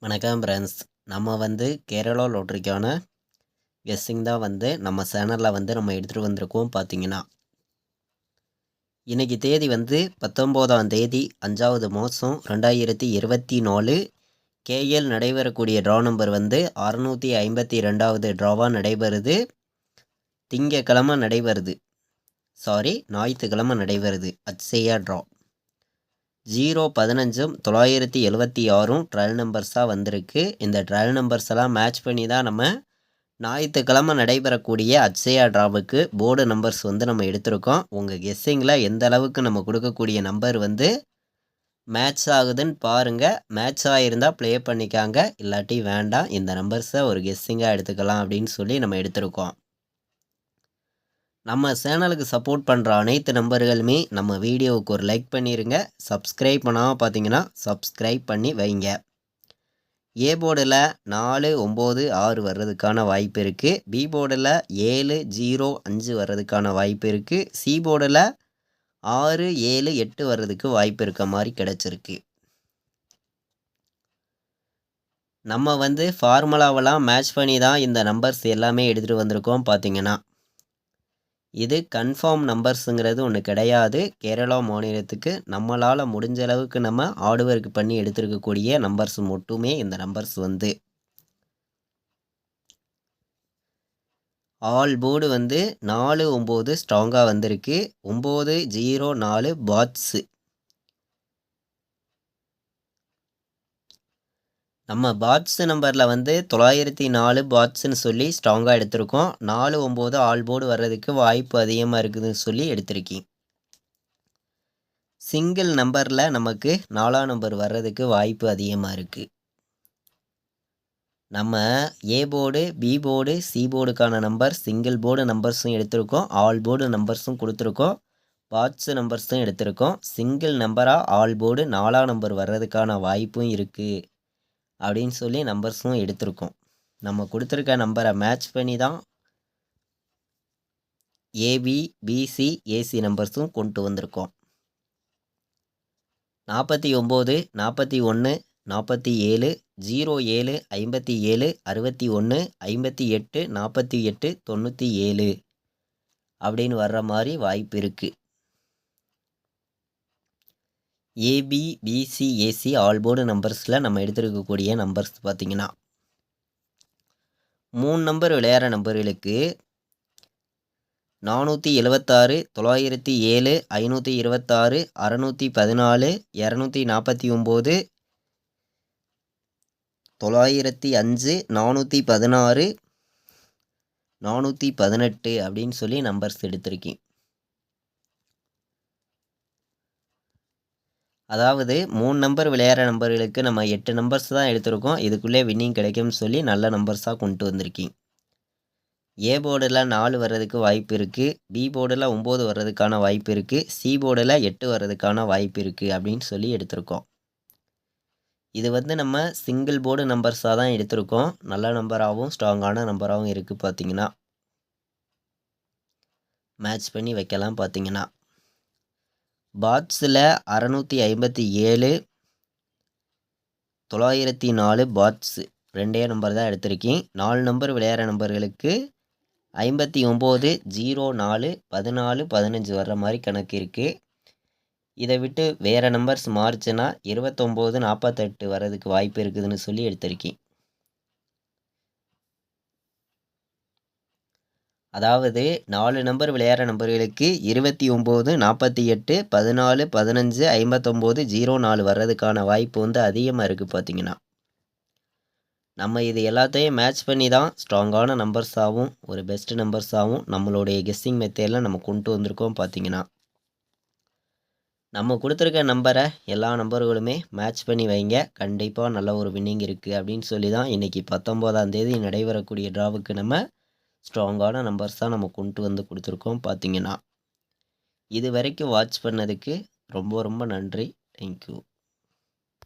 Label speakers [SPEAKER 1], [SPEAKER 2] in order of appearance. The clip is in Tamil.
[SPEAKER 1] வணக்கம் ஃப்ரெண்ட்ஸ். நம்ம கேரளா லாட்டரிக்கான கெஸ்ஸிங் தான் நம்ம சேனலில் நம்ம எடுத்துகிட்டு வந்திருக்கோம். பார்த்தீங்கன்னா இன்றைக்கி தேதி 19ஆம் தேதி 5வது மாதம் 2024. கேஎல் நடைபெறக்கூடிய ட்ரா நம்பர் 652வது ட்ராவாக நடைபெறுது. திங்கக்கிழமை நடைபெறுது. ஞாயிற்றுக்கிழமை நடைபெறுது. அட்சயா ட்ரா 0-15-976 ட்ரையல் நம்பர்ஸாக வந்திருக்கு. இந்த ட்ரையல் நம்பர்ஸ் எல்லாம் மேட்ச் பண்ணி தான் நம்ம ஞாயிற்றுக்கிழமை நடைபெறக்கூடிய அட்சயா ட்ராவுக்கு போர்டு நம்பர்ஸ் நம்ம எடுத்திருக்கோம். உங்கள் கெஸ்ஸிங்கில் எந்த அளவுக்கு நம்ம கொடுக்கக்கூடிய நம்பர் மேட்ச் ஆகுதுன்னு பாருங்கள். மேட்ச் ஆகிருந்தால் ப்ளே பண்ணிக்காங்க, இல்லாட்டி வேண்டாம். இந்த நம்பர்ஸை ஒரு கெஸ்ஸிங்காக எடுத்துக்கலாம் அப்படின்னு சொல்லி நம்ம எடுத்திருக்கோம். நம்ம சேனலுக்கு சப்போர்ட் பண்ணுற அனைத்து நம்பர்களுமே நம்ம வீடியோவுக்கு ஒரு லைக் பண்ணிடுங்க. சப்ஸ்கிரைப் பண்ணாமல் பார்த்தீங்கன்னா சப்ஸ்கிரைப் பண்ணி வைங்க. ஏ போர்டில் 4, 9, 6 வர்றதுக்கான வாய்ப்பு இருக்குது. பி போர்டில் 7, 0, 5 வர்றதுக்கான வாய்ப்பு இருக்குது. சி போர்டில் 6, 7, 8 வர்றதுக்கு வாய்ப்பு இருக்க மாதிரி கிடச்சிருக்கு. நம்ம ஃபார்முலாவெல்லாம் மேட்ச் பண்ணி தான் இந்த நம்பர்ஸ் எல்லாமே எடுத்துகிட்டு வந்திருக்கோம். பார்த்தீங்கன்னா இது கன்ஃபார்ம் நம்பர்ஸுங்கிறது ஒன்று கிடையாது. கேரளா மாநிலத்துக்கு நம்மளால் முடிஞ்ச அளவுக்கு நம்ம ஹார்ட் ஒர்க் பண்ணி எடுத்துருக்கக்கூடிய நம்பர்ஸ் மட்டுமே இந்த நம்பர்ஸ் ஆல் போர்டு 4, 9 ஸ்ட்ராங்காக வந்திருக்கு. 9, 0, 4 பாட்ஸு. நம்ம பாட்ஸ் நம்பரில் 904 பாட்ஸ்ன்னு சொல்லி ஸ்ட்ராங்காக எடுத்திருக்கோம். 4, 9 ஆல் போர்டு வர்றதுக்கு வாய்ப்பு அதிகமாக இருக்குதுன்னு சொல்லி எடுத்திருக்கேன். சிங்கிள் நம்பரில் நமக்கு 4ஆம் நம்பர் வர்றதுக்கு வாய்ப்பு அதிகமாக இருக்குது. நம்ம A board, B board, C போர்டுக்கான நம்பர் சிங்கிள் போர்டு நம்பர்ஸும் எடுத்திருக்கோம். ஆல் போர்டு நம்பர்ஸும் கொடுத்துருக்கோம். பாட்ஸ் நம்பர்ஸும் எடுத்திருக்கோம். சிங்கிள் நம்பராக ஆல் போர்டு 4ஆம் நம்பர் வர்றதுக்கான வாய்ப்பும் இருக்குது அப்படின்னு சொல்லி நம்பர்ஸும் எடுத்திருக்கோம். நம்ம கொடுத்துருக்க நம்பரை மேட்ச் பண்ணி தான் ஏபி, பிசி, ஏசி நம்பர்ஸும் கொண்டு வந்திருக்கோம். 49, 41, 47, 07, 57, 61, 58, 48, 97 அப்படின்னு வர்ற மாதிரி வாய்ப்பு இருக்குது. AB, BC, AC all board நம்பர்ஸில் நம்ம எடுத்துருக்கக்கூடிய நம்பர்ஸ் பார்த்திங்கன்னா 3 நம்பர் விளையாடுற நம்பர்களுக்கு 476, 907, 526, 614, 249, 905, 416, 418 அப்படின்னு சொல்லி நம்பர்ஸ் எடுத்திருக்கேன். அதாவது 3 நம்பர் விளையாடுற நம்பர்களுக்கு நம்ம 8 நம்பர்ஸ் தான் எடுத்திருக்கோம். இதுக்குள்ளே வின்னிங் கிடைக்கும்னு சொல்லி நல்ல நம்பர்ஸாக கொண்டு வந்திருக்கேன். ஏ போர்டில் 4 வர்றதுக்கு வாய்ப்பு இருக்குது. பி போர்டில் 9 வர்றதுக்கான வாய்ப்பு இருக்குது. சி போர்டில் 8 வர்றதுக்கான வாய்ப்பு இருக்குது அப்படின்னு சொல்லி எடுத்திருக்கோம். இது நம்ம சிங்கிள் போர்டு நம்பர்ஸாக தான் எடுத்திருக்கோம். நல்ல நம்பராகவும் ஸ்ட்ராங்கான நம்பராகவும் இருக்குது. பார்த்தீங்கன்னா மேட்ச் பண்ணி வைக்கலாம். பார்த்தீங்கன்னா பாட்ஸில் 657, 904 பாட்ஸு 2 நம்பர் தான் எடுத்திருக்கேன். 4 நம்பர் விளையாடுற நம்பர்களுக்கு 59, 04, 14, 15 வர்ற மாதிரி கணக்கு இருக்குது. இதை விட்டு வேறு நம்பர்ஸ் மாறுச்சுன்னா 29, 48 வர்றதுக்கு வாய்ப்பு இருக்குதுன்னு சொல்லி எடுத்திருக்கேன். அதாவது 4 நம்பர் விளையாடுற நம்பர்களுக்கு 29, 48, 14, 15, 59, 04 வர்றதுக்கான வாய்ப்பு அதிகமாக இருக்குது. பார்த்தீங்கன்னா நம்ம இது எல்லாத்தையும் மேட்ச் பண்ணி தான் ஸ்ட்ராங்கான நம்பர்ஸாகவும் ஒரு பெஸ்ட் நம்பர்ஸாகவும் நம்மளுடைய கெஸ்ஸிங் மெத்தேடில் நம்ம கொண்டு வந்திருக்கோம். பார்த்தீங்கன்னா நம்ம கொடுத்துருக்க நம்பரை எல்லா நம்பர்களுமே மேட்ச் பண்ணி வைங்க. கண்டிப்பாக நல்ல ஒரு வின்னிங் இருக்குது அப்படின்னு சொல்லி தான் இன்றைக்கி 19ஆம் தேதி நடைபெறக்கூடிய ட்ராவுக்கு நம்ம ஸ்ட்ராங்கான நம்பர்ஸ் தான் நம்ம கொண்டு கொடுத்துருக்கோம். பார்த்தீங்கன்னா இது வரைக்கும் வாட்ச் பண்ணதுக்கு ரொம்ப ரொம்ப நன்றி. தேங்க்யூ.